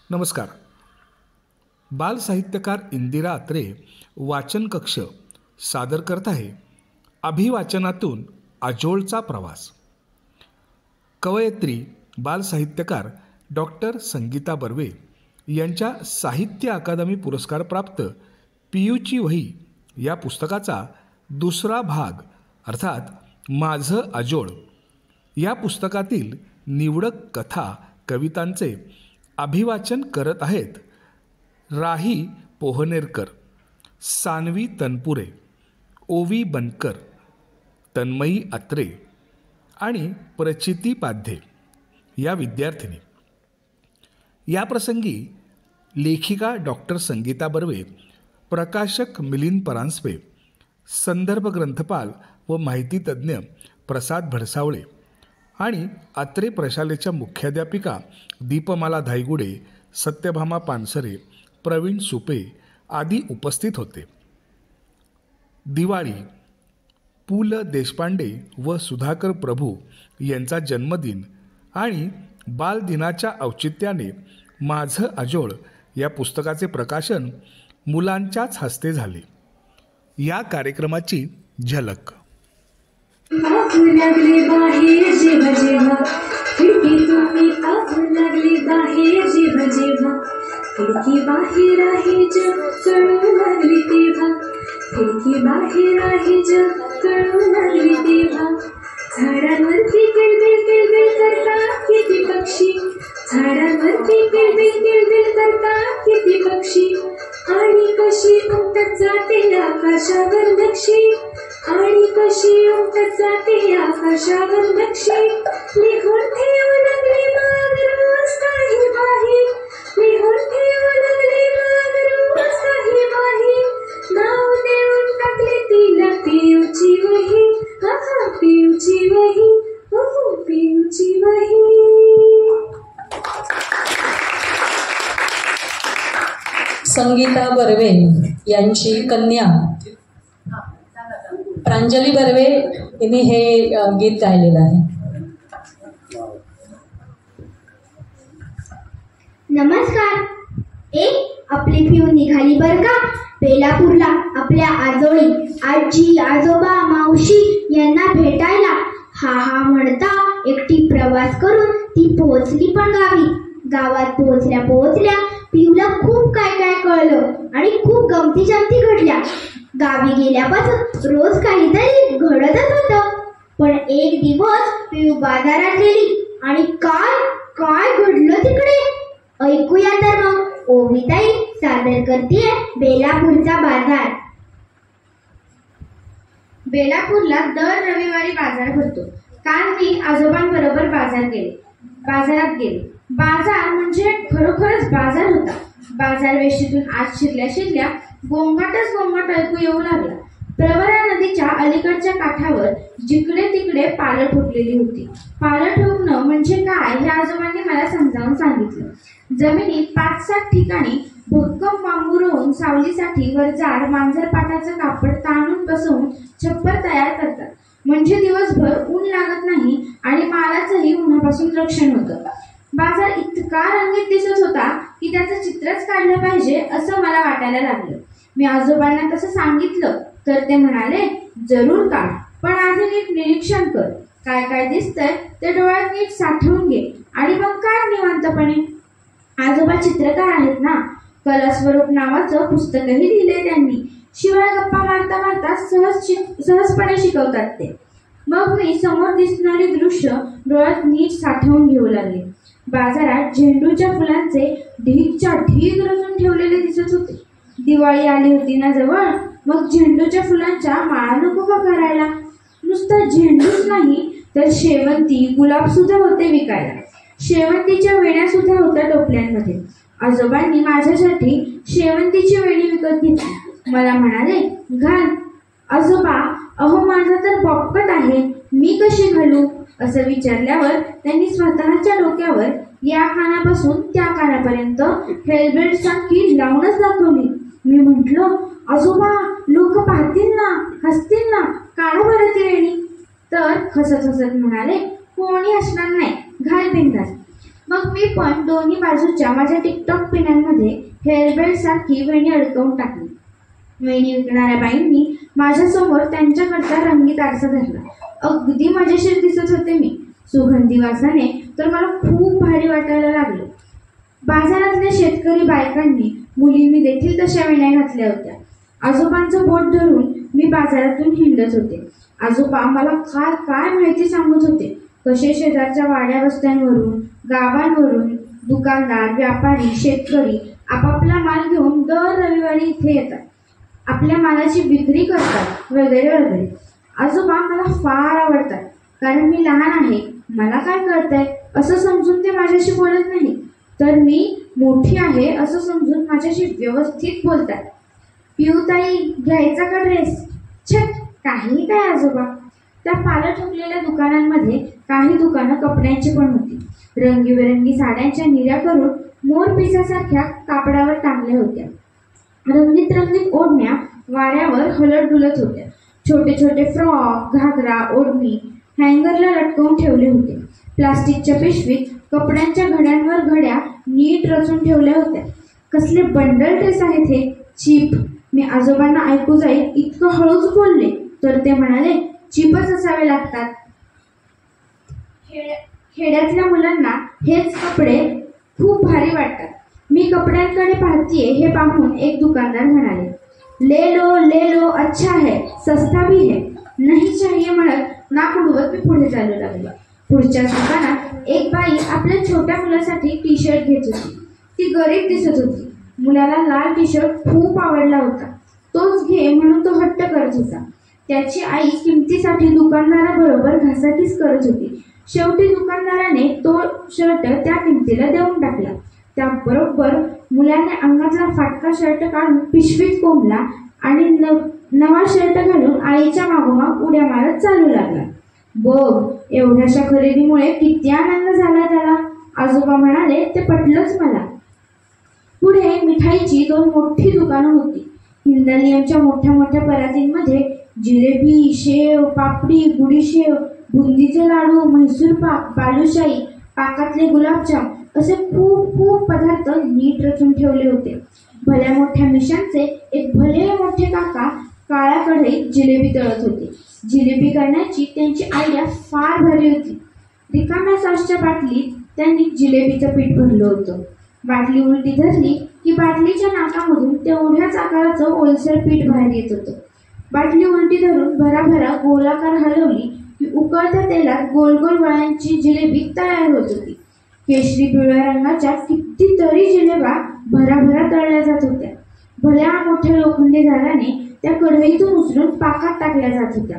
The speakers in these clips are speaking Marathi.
नमस्कार. बालसाहित्यकार इंदिरा अत्रे वाचन कक्ष सादर करत आहे अभिवाचनातून अजोळचा प्रवास. कवयित्री बालसाहित्यकार डॉक्टर संगीता बर्वे यांच्या साहित्य अकादमी पुरस्कारप्राप्त पियूची वही या पुस्तकाचा दुसरा भाग अर्थात माझं अजोळ या पुस्तकातील निवडक कथा कवितांचे अभिवाचन करत आहेत राही पोहनेरकर, सानवी तनपुरे, ओवी बनकर, तन्मयी अत्रे आणि प्रचिती पाध्ये या विद्यार्थिनी. याप्रसंगी लेखिका डॉक्टर संगीता बर्वे, प्रकाशक मिलिंद परांजपे, संदर्भ ग्रंथपाल व माहिती तज्ज्ञ प्रसाद भडसावळे आणि अत्रे प्रशालेच्या मुख्याध्यापिका दीपमाला धायगुडे, सत्यभामा पानसरे, प्रवीण सुपे आदी उपस्थित होते. दिवाळी, पु ल देशपांडे व सुधाकर प्रभू यांचा जन्मदिन आणि बालदिनाच्या औचित्याने माझं अजोळ या पुस्तकाचे प्रकाशन मुलांच्याच हस्ते झाले. या कार्यक्रमाची झलक. लागली बाहेर जेव्हा जेव्हा खिडकीतून मी पाहू लागली बाहेर जेव्हा जेव्हा खिडकी बाहेर आहे जग कळू लागली तेव्हा खिडकी बाहेर आहे जग कळू लागली तेव्हा झाडांवरती किलबिल किलबिल करतात किती पक्षी झाडांवरती किलबिल किलबिल करतात किती पक्षी आणि कशी उमटत जाते आकाशावर नक्षी आणि कशी उमटत जाते आकाशावर नक्षी लिहून ठेव लागले माग रोज काही बाही लिहून ठेव लागले माग रोज काही बाही नाव देऊन टाकले तिला पियूची वही हा पियूची वही हो पियूची वही. संगीता बर्वे यांची कन्या प्रांजली बर्वे यांनी हे गीत गायलेलं आहे. नमस्कार. आपली पिऊ निघाली बर का बेलापूरला आपल्या आजोळी आजी आजोबा मावशी यांना भेटायला. हा म्हणता एकटी प्रवास करून ती पोहोचली पण गावी. गावात पोहोचल्या पिऊला खूप काय कळलं आणि खूप गमती जमती घडल्या. गावी गेल्यापासून रोज काहीतरी घडतच होतं. पण एक दिवस पिऊ बाजारात गेली आणि काय घडलं तिकडे ऐकूया तर मग ओवीताई सादर करतेय बेलापूरचा बाजार. बेलापूरला दर रविवारी बाजार भरतो. काल मी आजोबांबरोबर बाजारात गेले. बाजार म्हणजे खरोखरच बाजार होता. बाजारवेशीतून आज शिरल्या गोंगाट ऐकू येऊ लागला. प्रवरा नदीच्या अलीकडच्या काठावर जिकडे तिकडे पालं ठोकलेली होती. पालं ठोकणं म्हणजे काय हे आजोबांनी मला समजावून सांगितलं. जमिनीत 5-7 ठिकाणी भक्कम बांबू रोवून सावलीसाठी वर जाड मांजरपाटाचं कापड ताणून बसवून छप्पर तयार करतात. म्हणजे दिवसभर ऊन लागत नाही आणि मालाचंही उन्हापासून रक्षण होतं. बाजार इतका रंगीत दिसत होता की त्याचं चित्रच काढलं पाहिजे असं मला वाटायला लागलं. मी आजोबांना तसं सांगितलं तर ते म्हणाले, जरूर काढ, पण आधी नीट निरीक्षण कर. काय दिसतंय ते डोळ्यात नीट साठवून घे आणि मग काय निवांतपणे. आजोबा चित्रकार आहेत ना. कलास्वरूप नावाचं पुस्तकही लिहिलंय त्यांनी. शिवाय गप्पा मारता सहजपणे शिकवतात ते. मग मी समोर दिसणारी दृश्य डोळ्यात नीट साठवून घेऊ लागले. बाजारात झेंडूच्या फुलांचे ढीगच्या ढीग रचून ठेवलेले दिसत होते. दिवाळी आली होती ना जवळ, मग झेंडूच्या फुलांच्या माळा नको का करायला. नुसतं झेंडूच नाही तर शेवंती, गुलाब सुद्धा होते विकायला. शेवंतीच्या वेण्या सुद्धा होत्या टोपल्यांमध्ये. आजोबांनी माझ्यासाठी शेवंतीची वेणी विकत घेतली. मला म्हणाले, घाल. आजोबा, अहो माझा तर बॉपकट आहे, मी कशी घालू असं विचारल्यावर त्यांनी स्वतःच्या डोक्यावर या कानापासून त्या कानापर्यंत हेल्मेट सारखी लावूनच दाखवली. मी म्हटलं, आजोबा लोक पाहतील ना, हसतील ना, काढा बरं ती वेणी. तर हसत म्हणाले, कोणी हसणार नाही, घाल बिंदास. मग मी पण दोन्ही बाजूच्या माझ्या टिकटॉक पिनांमध्ये हेअरबेल्ट सारखी वेणी अडकवून टाकली. वेणी विकणाऱ्या बाईंनी माझ्यासमोर त्यांच्याकडचा रंगीत आरसा धरला. अगदी मजेशीर दिसत होते मी. सुगंधी वासाने तर मला खूप भारी वाटायला लागलं. बाजारातल्या शेतकरी बायकांनी मुलींनी देखील तशा वेण्या घातल्या होत्या. आजोबांचं बोट धरून मी बाजारातून हिंडत होते. आजोबा मला काय काय माहिती सांगत होते. कसे शेजारच्या वाड्या वस्त्यांवरून, गावांवरून दुकानदार, व्यापारी, शेतकरी आपापला माल घेऊन दर रविवारी इथे येतात, आपल्या मालाची विक्री करतात वगैरे वगैरे. आजोबा मला फार आवडतात, कारण मी लहान आहे, मला काय कळतंय असं समजून ते माझ्याशी बोलत नाही, तर मी मोठी आहे असं समजून माझ्याशी व्यवस्थित बोलतात. पिऊताई, घ्यायचा का ड्रेस? छट, काही काय आजोबा. त्या पालं ठोकलेल्या दुकानांमध्ये काही दुकानं कपड्यांची पण होती. रंगीबेरंगी साड्यांच्या निऱ्या करून मोरपिसासारख्या कापडावर टांगल्या होत्या. रंगीत रंगीत ओढण्या वाऱ्यावर हलत डुलत होत्या. छोटे छोटे फ्रॉक, घागरा, ओढणी हँगरला लटकवून ठेवले होते. प्लास्टिकच्या पिशवीत कपड्यांच्या घड्यांवर घड्या नीट रचून ठेवल्या होत्या. कसले बंडल ड्रेस आहेत हे, चीप. मी आजोबांना ऐकू जाईल इतकं हळूच बोलले, तर ते म्हणाले, चीपच असावे लागतात. खेड्यातल्या मुलांना हेच कपडे खूप भारी वाटतात. मी कपड्यांकडे पाहतीये हे पाहून एक दुकानदार म्हणाले, ले लो, अच्छा है, सस्ता भी है. नहीं चाहिए म्हणत नाक उडवत मी पुढे चालू लागले. पुढच्या दुकानात एक बाई आपल्या छोट्या मुलासाठी टी शर्ट घेत होती. ती गरीब दिसत होती. मुलाला लाल टी शर्ट खूप आवडला होता. तोच घे म्हणून तो हट्ट करत होता. त्याची आई किमतीसाठी दुकानदाराबरोबर घासाघीस करत होती. शेवटी दुकानदाराने तो शर्ट त्या किमतीला देऊन टाकला. त्याबरोबर मुलाने अंगातला फाटका शर्ट काढून पिशवीत कोंबला आणि नवा शर्ट घालून आईच्या मागोमाग उड्या मारत चालू लागला. बघ, एवढ्याशा खरेदीमुळे किती आनंद झाला त्याला. आजोबा म्हणाले, ते पटलंच मला. पुढे मिठाईची 2 मोठी दुकानं होती. हिंदालियमच्या मोठ्या मोठ्या परातींमध्ये जिलेबी, शेव, पापडी, गुडीशेव, बुंदीचे लाडू, म्हैसूर पाक, बालुशाही, पाकातले गुलाबजाम असे खूप खूप पदार्थ नीट रचून ठेवले होते. भल्या मोठ्या मिशांचे एक भले मोठे काका काळ्या कढईत जिलेबी तळत होते. जिलेबी करण्याची त्यांची आयडिया फार भारी होती. रिकाम्या सॉसच्या बाटलीत त्यांनी जिलेबीचं पीठ भरलं होतं. बाटली उलटी धरली की बाटलीच्या नाकामधून तेवढ्याच आकाराचं ओलसर पीठ बाहेर येत होतं. बाटली उलटी धरून भराभरा गोलाकार हलवली की उकळत्या तेलात गोल गोल वळ्यांची जिलेबी तयार होत होती. केशरी पिवळ्या रंगाच्या कितीतरी जिलेबा भराभरा तळल्या जात होत्या. भल्या मोठ्या लोखंडी झाल्याने त्या कढईतून उचलून पाकात टाकल्या जात होत्या.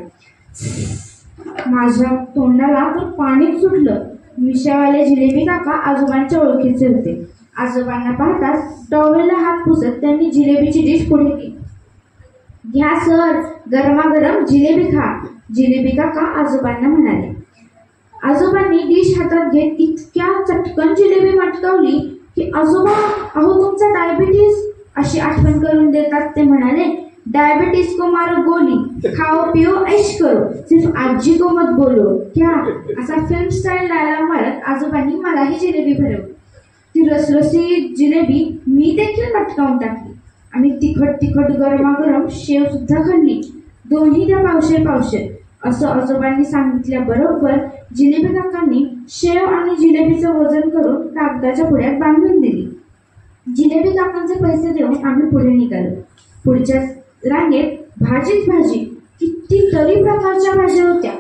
माझ्या तोंडाला तर पाणीच सुटलं. मिशावाले जिलेबी काका आजोबांच्या ओळखीचे होते. आजोबांना पाहताच टॉवेलला हात पुसत त्यांनी जिलेबीची डिश पुढे केली. घ्या सर, गरमागरम जिलेबी खा, जिलेबी काका आजोबांना म्हणाले. आजोबांनी डिश हातात घेत इतक्या चटकन जिलेबी मटकावली की आजोबा, अहो तुमचा डायबिटीज, अशी आठवण करून देतात ते म्हणाले, डायबिटीज को मारो गोली, खाओ पिओ ऐश करो, सिर्फ आजी को मत बोलो क्या, असा फिल्म स्टाईल डायलॉग मारत आजोबांनी मलाही जिलेबी भरवली. ती रसरसी जिलेबी मी देखील मटकावून टाकली. आम्ही तिखट गरमागरम शेव सुद्धा खाल्ली. दोन्ही त्या पावशेर असं आजोबांनी सांगितल्याबरोबर जिलेबी काकांनी शेव आणि जिलेबीचं वजन करून कागदाच्या पुड्यात बांधून दिली. जिलेबी काकांचे पैसे देऊन आम्ही पुढे निघालो. पुढच्या रांगेत भाजीच भाजी, कितीतरी प्रकारच्या भाज्या होत्या.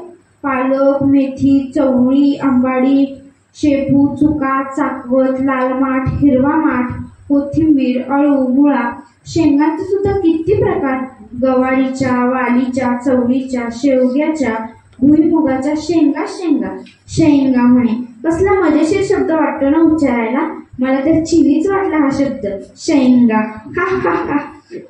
पालक, मेथी, चवळी, आंबाडी, शेपू, चुका, चाकवत, लाल माठ, हिरवा माठ, कोथिंबीर, अळू, मुळा, शेंगांचे सुद्धा किती प्रकार. गवारीच्या, वालीच्या, चवळीच्या, शेवग्याच्या, भुईमुगाच्या, शेंगा म्हणे. कसला मजेशीर शब्द वाटतो ना उच्चारायला. मला तर चिनीच वाटला हा शब्द, शेंगा. हा.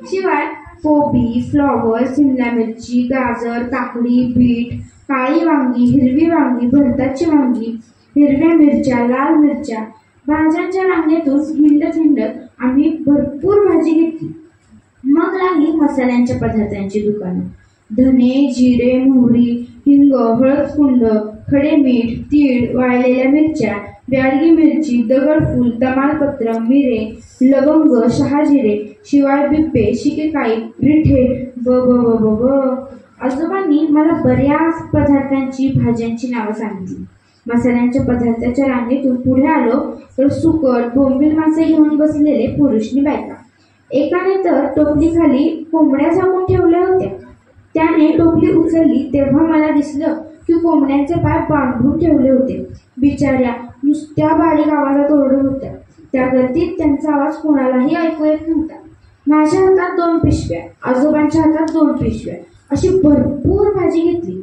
शिवाय कोबी, फ्लॉवर, शिमला मिरची, गाजर, काकडी, बीट, काळी वांगी, हिरवी वांगी, भरताची वांगी, हिरव्या मिरच्या, लाल मिरच्या. भाज्यांच्या रांगेतून हिंडत आम्ही भरपूर भाजी घेतली. मग लागली मसाल्यांच्या पदार्थांची दुकानं. धने, जिरे, मोहरी, हिंग, हळदकुंड, खडे मीठ, तीळ, वाळलेल्या मिरच्या, ब्याडगी मिरची, दगडफूल, तमालपत्र, मिरे, लवंग, शहाजिरे, शिवाळ बिब्बे, शिकेकाई, रिठे, ब ब ब ब ब. आजोबांनी मला बऱ्याच पदार्थांची, भाज्यांची नावं सांगितली. मसाल्यांच्या पदार्थाच्या रांगेतून पुढे आलो तर सुकट, बोंबील मासे घेऊन बसलेले पुरुषनी बायका. एकाने तर टोपलीखाली कोंबड्या झाकून ठेवल्या होत्या. त्याने टोपली उचलली तेव्हा मला दिसलं की कोंबड्यांचे पाय बांधून ठेवले होते. बिचाऱ्या नुसत्या बारीक आवाजात ओरडत होत्या. त्या गर्दीत त्यांचा आवाज कोणालाही ऐकू येत नव्हता. माझ्या हातात 2 पिशव्या, आजोबांच्या हातात 2 पिशव्या, अशी भरपूर भाजी घेतली.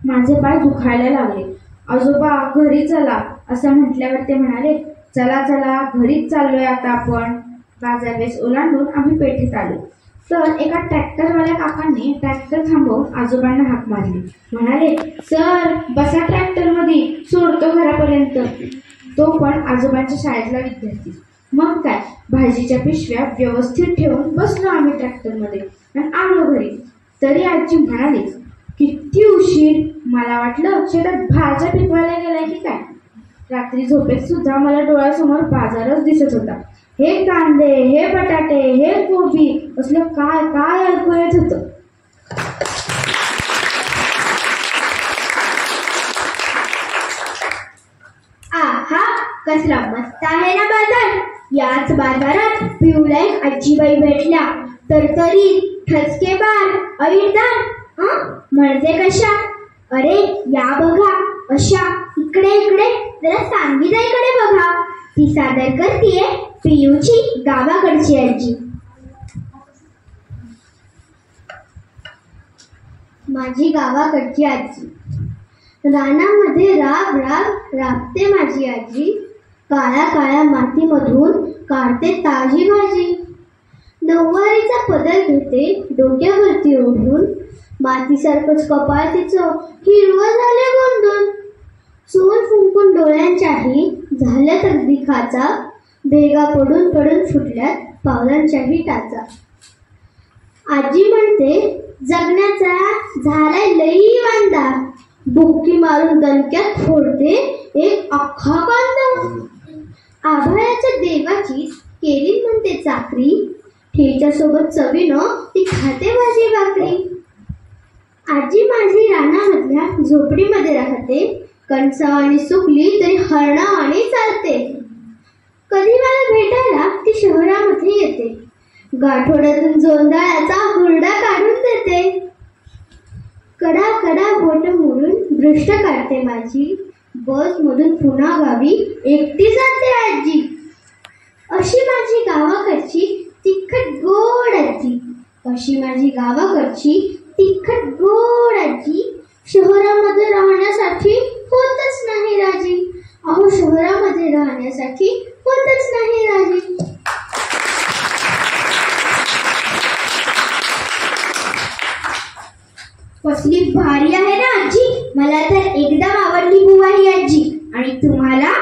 माझे पाय दुखायला लागले. आजोबा घरी चला असं म्हटल्यावर ते म्हणाले, चला चला घरीच चाललोय आता आपण. बाजारपेठ ओलांडून आम्ही पेठेत आलो तर एका ट्रॅक्टरवाल्या काकांनी ट्रॅक्टर थांबवून आजोबांना हाक मारली. म्हणाले, सर बसा ट्रॅक्टरमध्ये, सोडतो घरापर्यंत. तो पण आजोबांच्या शाळेतला विद्यार्थी. मग काय, भाजीच्या पिशव्या व्यवस्थित ठेवून बसलो आम्ही ट्रॅक्टरमध्ये आणि आलो घरी. तरी आजी म्हणाली, किती उशीर. मला वाटलं शेतात भाज्या पिकवायला गेलाय की काय. रात्री झोपेत सुद्धा मला डोळ्यासमोर बाजारच दिसत होता. हे कांदे, हे बटाटे, हे कोबी, असलं काय काय ऐकू येत होतं. आहा, कसला मस्त आहे ना बाजार. याच बाजारात पिऊला एक आजीबाई भेटल्या. तरतरी ठसकेबार, अविरदार. म्हणजे कशा? अरे या बघा, अशा. इकडे इकडे जरा सांगीताईकडे बघा. ती सादर करतीये पियूची गावाकडची आजी. माझी गावाकडची आजी. रानामध्ये राब राब राबते माझी आजी. काळ्या काळ्या मातीमधून काढते ताजी भाजी. नऊवारीचा पदर घेते डोक्यावरती ओढून. मातीसारखंच कपाळ तिचं हिरवं झाले गोंधून. चूल फुंकून डोळ्यांच्याही झाल्यात अगदी खाचा. भेगा पडून पडून फुटल्यात पावलांच्याही टाचा. आजी म्हणते, जगण्याचा झालाय लई वांदा. बुक्की मारून दणक्यात फोडते एक अख्खा कांदा. आभाळाच्या देवाची केली म्हणते चाकरी. ठेच्यासोबत चवीनं ती खाते भाजी भाकरी. आजी माझी रानामधल्या झोपडीमध्ये राहते. कणसावाणी सुकली तरी हरणावाणी चालते. कधी मला भेटायला ती शहरामध्ये येते. गाठोड्यातून जोंधळ्याचा हुरडा काढून देते. कडा कडा बोट मोडून भ्रष्ट काढते माझी. बसमधून पुन्हा गावी एकटी जाते आजी. अशी माझी गावाकडची तिखट गोड आजी. अशी माझी गावाकडची तिखट गोड आजी. शहरामध्ये राहण्यासाठी होतच नाही राजी. अहो शहरामध्ये राहण्यासाठी होतच नाही राजी. कसली भारी आहे ना आजी. मला तर एकदम आवडली बुवा ही आजी. आणि तुम्हाला?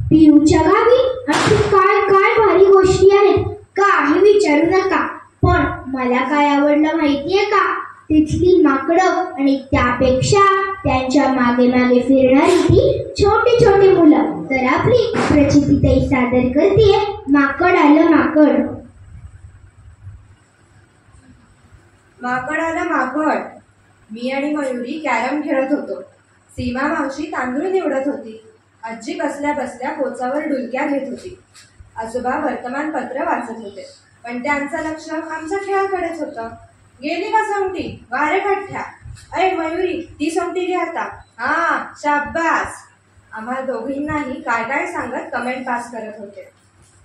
पियूच्या गावी आणखी काय काय भारी गोष्टी आहेत, काही विचारू नका. पण मला काय आवडलं माहितीये का? तिथली माकडं आणि त्यापेक्षा त्यांच्या मागे मागे फिरणारी ती छोटी छोटी मुलं. तर आपली प्रचितीताई सादर करतीये माकड आलं माकड. माकड आलं माकड. मी आणि मयुरी कॅरम खेळत होतो. सीमा मावशी तांदूळ निवडत होती. आजी बसल्या बसल्या पोचावर डुलक्या घेत होती. आजोबा वर्तमानपत्र वाचत होते. पण त्यांचं लक्ष आमच्या खेळाकडेच होतं. गेली का समटी? वारे काठ्या. अरे मयुरी, ती समटी घे आता. हा शाब्बास. आम्हा दोघींनाही काय काय सांगत कमेंट पास करत होते.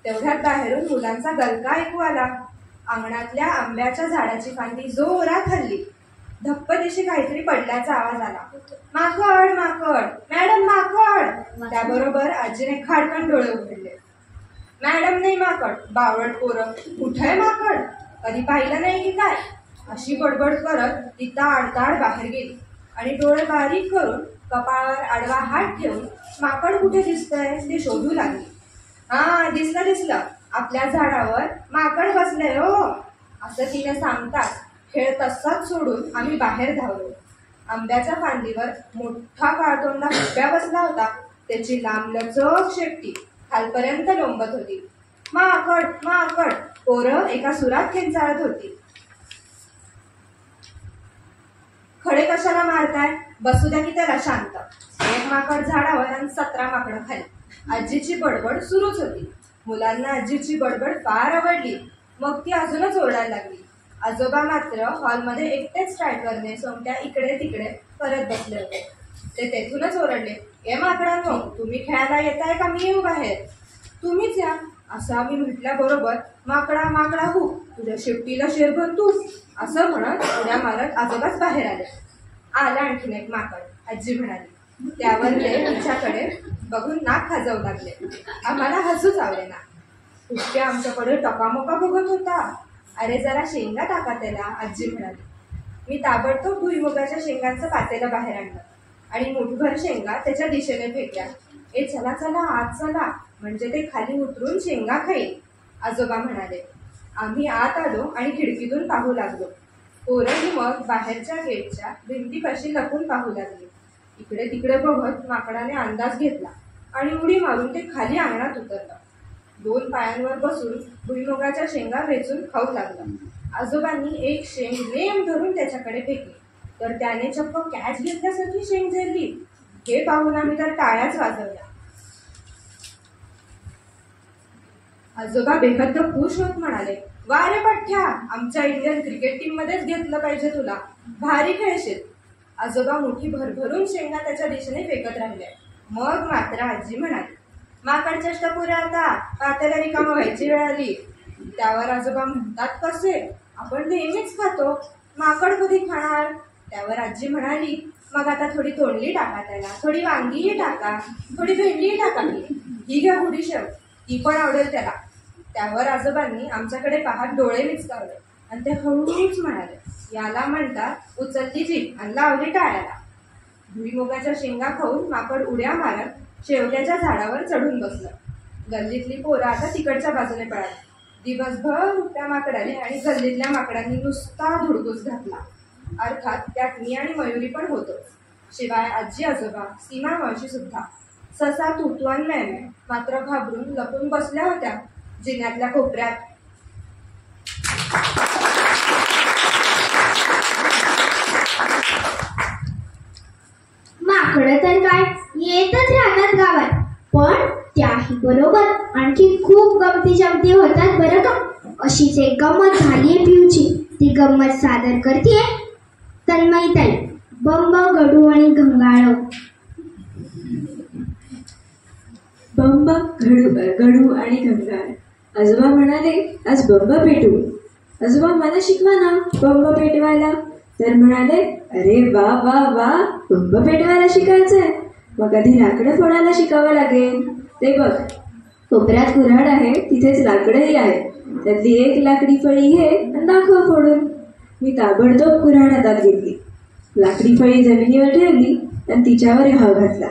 तेवढ्यात बाहेरून मुलांचा गलका ऐकू आला. अंगणातल्या आंब्याच्या झाडाची फांदी जोरात हलली. धप्पदिशी काहीतरी पडल्याचा आवाज आला. माकड माकड, मॅडम माकड. त्याबरोबर आजीने खाडकन डोळे उघडले. मॅडम नाही माकड, बावळट पोरं. कुठे माकड? कधी पाहिलं नाही की काय? अशी बडबड करत ती ताडताड बाहेर गेली आणि डोळे बारीक करून कपाळावर आडवा हात ठेवून माकड कुठे दिसतंय ते शोधू लागली. हा दिसलं दिसलं, आपल्या झाडावर माकड बसलंय हो, असं तिने सांगताच खेळ तसाच सोडून आम्ही बाहेर धावलो. आंब्याच्या फांदीवर मोठा काळतोंडा बिबट्या बसला होता. त्याची लांबलचक शेपटी खालपर्यंत लोंबत होती. माकड माकड पोरं एका सुरात खेचाळत होती. खडे कशाला मारताय, बसू द्या की त्याला शांत. एक माकड झाडावर आणि 17 माकडं खाली. आजीची बडबड सुरूच होती. मुलांना आजीची बडबड फार आवडली. मग ती अजूनच ओरडायला लागली. आजोबा मात्र हॉलमध्ये एकटेच स्ट्रायकरने सोंगट्या इकडे तिकडे करत बसले होते. ते तेथूनच ओरडले, ए माकडांनो, तुम्ही खेळायला येताय का मी येऊ बाहेर? तुम्हीच या, असं आम्ही म्हटल्याबरोबर माकडा माकडा हो, तुझ्या शेपटीला शेरभर तूच, असं म्हणत उड्या मारत आजोबाच बाहेर आले. आला आणखीन एक माकड, आजी म्हणाली. त्यावर ते तिच्याकडे बघून नाक खाजवू लागले. आम्हाला हसूच आवडेना. कुठे आमच्याकडे टकामका बघत होता. अरे जरा शेंगा टाका त्याला, आजी म्हणाली. मी ताबडतोब भुईमुगाच्या शेंगांचं पातेलं बाहेर आणलं आणि मुठभर शेंगा त्याच्या दिशेने फेकल्या. ए चला चला आत चला, म्हणजे ते खाली उतरून शेंगा खाईल, आजोबा म्हणाले. आम्ही आत आलो आणि खिडकीतून पाहू लागलो. पोरंही मग बाहेरच्या गेटच्या भिंतीपाशी लपून पाहू लागली. इकडे तिकडे बघत माकडाने अंदाज घेतला आणि उडी मारून ते खाली अंगणात उतरलं. 2 पायांवर बसून भुईमुगाच्या शेंगा वेचून खाऊ लागला. आजोबांनी एक शेंग नेम धरून त्याच्याकडे फेकली, तर त्याने चक्क कॅच घेतल्यासारखी शेंग झेलली. हे पाहून आम्ही तर टाळ्याच वाजवल्या. आजोबा बेहद्द खुश होत म्हणाले, वा रे पठ्ठ्या, आमच्या इंडियन क्रिकेट टीम मध्येच घेतलं पाहिजे तुला, भारी खेळशील. आजोबा मुठी भरभरून शेंगा त्याच्या दिशेने फेकत राहिले. मग मात्र आजी म्हणाली, माकड चेष्टा पुऱ्या आता, पातेला रिकामं व्हायची वेळ आली. त्यावर आजोबा म्हणतात, कसे, आपण नेहमीच खातो, माकड कधी खाणार? त्यावर आजी म्हणाली, मग आता थोडी तोंडली टाका त्याला, थोडी वांगीही टाका, थोडी भेंडीही टाका, ही घ्या बुडी शेव, ती पण आवडेल त्याला. त्यावर आजोबांनी आमच्याकडे पाहत डोळे मिचकावले आणि ते हळूच म्हणाले, याला म्हणतात उचलली जीभ आणि लावली टाळ्याला. भुईमुगाच्या शेंगा खाऊन माकड उड्या मारत शेवग्याच्या झाडावर चढून बसलं. गल्लीतली पोरं आता तिकडच्या बाजूने पळाली. दिवसभर त्या माकडाने आणि गल्लीतल्या माकडांनी नुसता धुडगूस घातला. अर्थात त्यात मी आणि मयुरी पण होतो, शिवाय आजी आजोबा, सीमा मावशी सुद्धा. ससा तुतू आणि मेमे मात्र घाबरून लपून बसल्या होत्या जिन्यातल्या कोपऱ्यात. माकडं तर काय येतच राहतात गावात, पण त्याही बरोबर आणखी खूप गमती जमती होतात बरं का. अशीच एक गंमत झालीये पिऊची. ती गंमत सादर करतेय तन्मयीताई. बंब, गडू आणि घंगाळ. बंब, गडू आणि घंगाळ. आजोबा म्हणाले, आज बंब पेटू. आजोबा मला शिकवा ना बंब पेटवायला. तर म्हणाले, अरे वा वा वा, बंब पेटवायला शिकायचंय, मग आधी लाकडं फोडायला शिकावं लागेल. ते बघ, कोपऱ्यात कुऱ्हाड आहे, तिथेच लाकडंही आहे, त्यातली एक लाकडी फळी घे आणि दाखव फोडून. मी ताबडतोब कुऱ्हाड हातात घेतली, लाकडी फळी जमिनीवर ठेवली आणि तिच्यावर घाव घातला.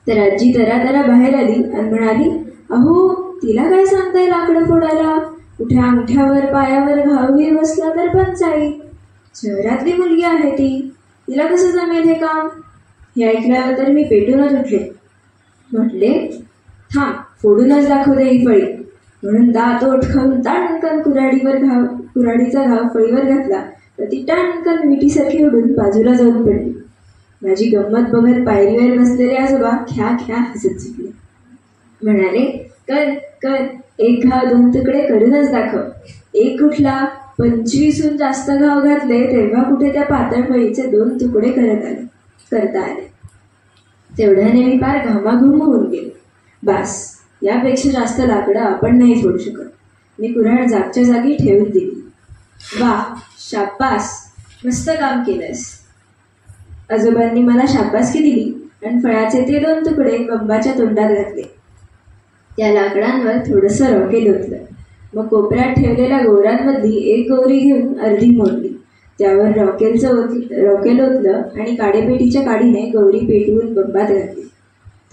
तर आजी तरा बाहेर आली आणि म्हणाली, अहो तिला काय सांगताय लाकडं फोडायला, कुठे अंगठ्यावर पायावर घावही बसला तर पंचायत. शहरातली मुलगी आहे ती, तिला कसं जमेल हे काम. हे ऐकल्यावर तर मी पेटूनच उठले. म्हटले, थांब, फोडूनच दाखवते ही फळी. म्हणून दात ओठ खाऊन ताणकन कुऱ्हाडीचा घाव फळीवर घातला, तर ती टाणकन विटीसारखी उडून बाजूला जाऊन पडली. माझी गंमत बघत पायरीवर बसलेले आजोबा ख्या ख्या हसत सुटले. म्हणाले, कर कर, एक घाव 2 तुकडे करूनच दाखव. एक कुठला, 25हून जास्त घाव घातले तेव्हा कुठे त्या पातळ फळीचे 2 तुकडे करता आले. तेवढ्याने मी फार घामाघूम होऊन गेले. बास, यापेक्षा जास्त लाकडं आपण नाही फोडू शकत. मी कुऱ्हाड जागच्या जागी ठेवून दिली. वाह, शाब्बास, मस्त काम केलंस. आजोबांनी मला शाब्बासकी दिली आणि फळाचे ते 2 तुकडे बंबाच्या तोंडात घातले. त्या लाकडांवर थोडंसं रॉकेल ओतलं. मग कोपऱ्यात ठेवलेल्या गोवरांमधली एक गोवरी घेऊन अर्धी मोडली. त्यावर रॉकेल ओतलं आणि काडेपेटीच्या काडीने गौरी पेटवून बंबात घातली.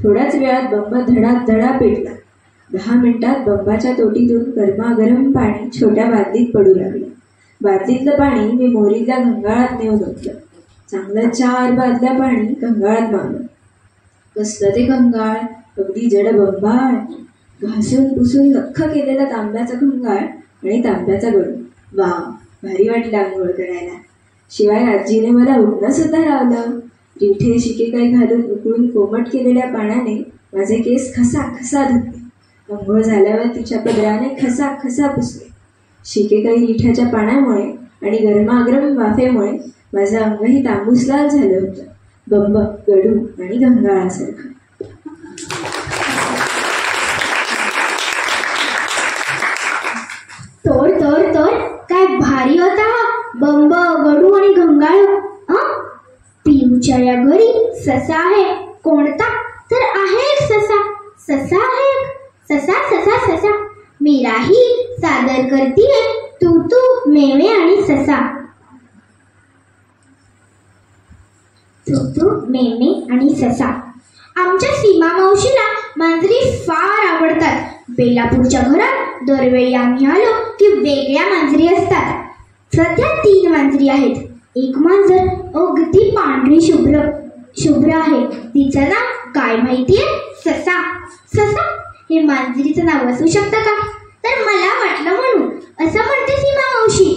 थोड्याच वेळात बंब धडा पेटला. 10 मिनिटात बंबाच्या तोटीतून गरमागरम पाणी छोट्या बादलीत पडू लागलं. बादलीतलं पाणी मी मोरीतल्या घंगाळात नेऊन ओतलं. चांगलं 4 बादल्या पाणी घंगाळात मावलं. कसलं ते कंगाळ, अगदी जड बंबाळ. घासून पुसून नख्ख केलेला तांब्याचा कंगाळ आणि तांब्याचा गडू. वा, भारी वाटलं आंघोळ करायला. शिवाय आजीने मला उठणं सुद्धा लावलं. रिठे शिकेकाई घालून उकळून कोमट केलेल्या पाण्याने माझे केस खसा धुतले. अंघोळ झाल्यावर तिच्या पदराने खसा पुसले. शिकेकाई रिठाच्या पाण्यामुळे आणि गरमागरम वाफेमुळे माझं अंगही तांबूस लाल झालं होतं, बंब, गडू आणि गंगाळासारखं. तर काय भारी होता हा बंब, गडू आणि गंगाळ. पियूच्या या घरी ससा आहे. कोणता? तर आहे एक ससा आहे एक. ससा. मीराही सादर करतीये तू मेमे आणि ससा. तू मेमे आणि ससा. आमच्या सीमा मावशीला मांजरी फार आवडतात. बेलापूरच्या घरात दरवेळी आम्ही आलो की वेगळ्या मांजरी असतात. सध्या 3 मांजरी आहेत. एक मांजर अगदी पांढरी शुभ्र आहे. तिचं नाव काय माहितीये? ससा. हे मांजरीचं नाव असू शकतं का? तर मला वाटलं म्हणून असं म्हणते सीमा मावशी.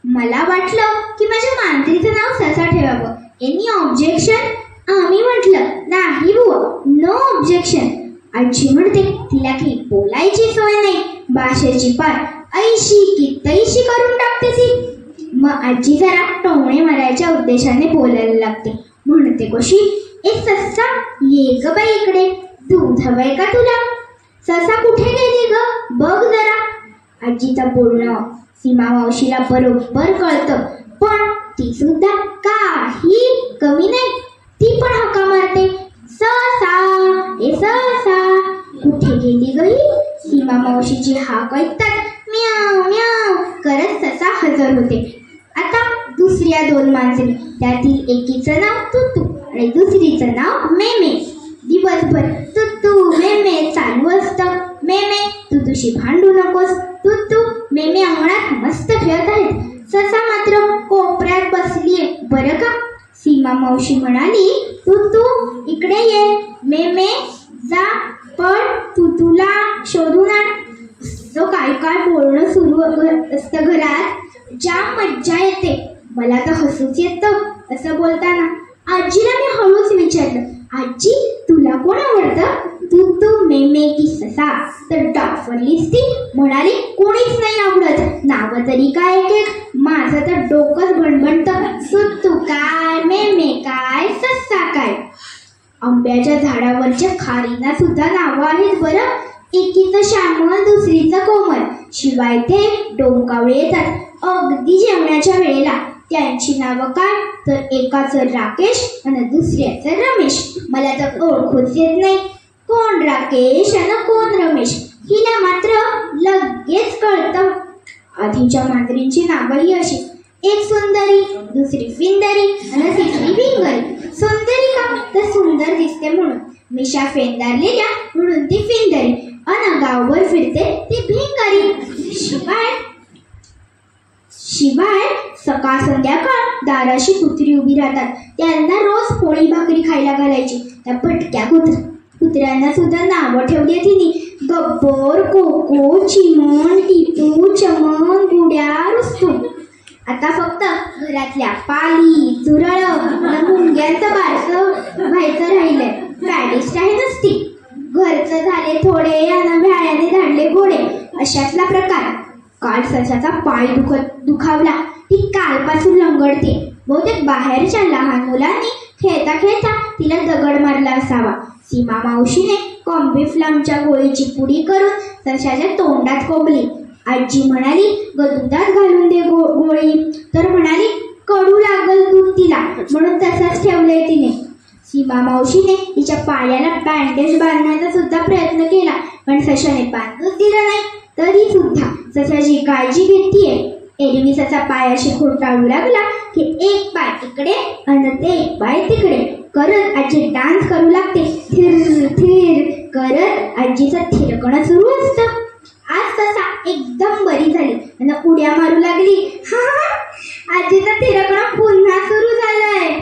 मला वाटलं की माझ्या मांजरीचं नाव ससा ठेवावं. Any objection? आम्ही म्हटलं नाही बुवा, नो ऑब्जेक्शन. आजी म्हणते तिला काही बोलायची सोय नाही. भाषेची पार ऐशी की तैशी करून टाकते ती. मग आजी जरा टोमणे मारायच्या उद्देशाने बोलायला लागते. म्हणते कशी, ए ससा, ये ग बाई इकडे. दूध हवंय का तुला? ससा कुठे गेली ग? बघ जरा. आजीचं बोलणं सीमा मावशीला बरोबर कळतं, पण ती सुद्धा काही कमी नाही. ती पण हाका मारते, ससा, ए ससा. कुठे गेली ग ही? सीमा मावशीची हाक ऐकतात म्याव म्याव करत ससा हजर होते. आता दुसऱ्या 2 मांजरी, त्यातील एकीचं नाव तुतू आणि दुसरीचं नाव मेमे. दिवसभर तुतू मेमे चालू असतं. मेमे, तुतूशी भांडू नकोस. तुतू, मेमे अंगणात मस्त खेळत आहेत. ससा मात्र कोपऱ्यात बसलीये बरं का. सीमा मावशी म्हणाली, तुतू इकडे ये. मेमे जा, पण तुतूला शोधून आण. जो काय बोलणं सुरू असतं घरात. जाम मज्जा येते. मला तर हसूच येतं असं बोलताना. आजीला मी हळूच विचारलं, आजी तुला कोण आवडतं? तुतू, मेमे की ससा? तर डाफरलीच ती. म्हणाली कोणीच नाही आवडत. नावं तरी काय एक. माझं तर डोकंच भणभणतं. तुतू काय, मेमे काय, ससा काय. आंब्याच्या झाडावरच्या खारीना सुद्धा नावं आहेत बरं. एकीचं श्यामळ, दुसरीचं कोमल. शिवाय ते डोंकावळे येतात अगदी जेवणाच्या वेळेला. त्यांची नावं काय? तर एकाचं राकेश आणि दुसऱ्याचं रमेश. मला तर ओळखूच येत नाही कोण राकेश आणि कोण रमेश. हिला मात्र लगेच कळतं. आधीच्या मांजरींची नावंही अशी. एक सुंदरी, दुसरी फिंदरी आणि तिसरी भिंगरी. सुंदरी का? तर सुंदर दिसते म्हणून. मिशा फेंदारलेल्या म्हणून ती फिंदरी. अन गावभर फिरते ती भिंगरी. शिवाय सकाळ संध्याकाळ दाराशी कुत्री उभी राहतात. त्यांना रोज पोळी भाकरी खायला घालायची. त्या पटक्या कुत्र्यांना सुद्धा नावं ठेवली तिने. गब्बर, कोको, चिमण, टिपू, चमन, गुड्या, रुस्तू. आता फक्त घरातल्या पाली, झुरळ, मुंग्यांचं बारसं व्हायचं राहिलंय. पॅडिस्ट आहे नसती. घरचं झाले थोडे आणि भ्याळ्याने धाडले घोडे. अशातला प्रकार. काल सशाचा पाय दुखावला. ती कालपासून लंगडते. बहुतेक बाहेरच्या लहान मुलांनी खेळता तिला दगड मारला असावा. सीमा मावशीने कॉम्बिफ्लामच्या गोळीची पुडी करून सशाच्या तोंडात कोंबली. आजी म्हणाली ग दुधात घालून दे गोळी. तर म्हणाली कडू लागल दूध तिला, म्हणून तसंच ठेवलंय तिने. सीमा मावशीने तिच्या पायाला बँडेज बांधण्याचा सुद्धा प्रयत्न केला, पण सशाने बांधूच दिला नाही. तरी सुद्धा सशाची काळजी घेतीये. एरवी ससा पायाशी खोटाळू लागला की एक पाय इकडे आणि ते एक पाय तिकडे करत आजी डान्स करू लागते. थिर थिर करत आजीचं थिरकणं सुरू असतं. आज ससा एकदम बरी झाली आणि उड्या मारू लागली. आजीचं थिरकणं पुन्हा सुरू झालंय.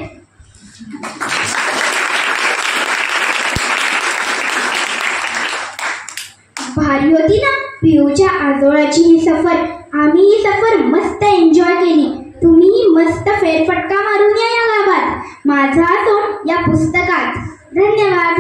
आमच्या आजोळाची ही सफर, आम्ही ही सफर मस्त एन्जॉय केली. तुम्ही मस्त फेरफटका मारून या गावात. माझा तोंड या पुस्तकात. धन्यवाद.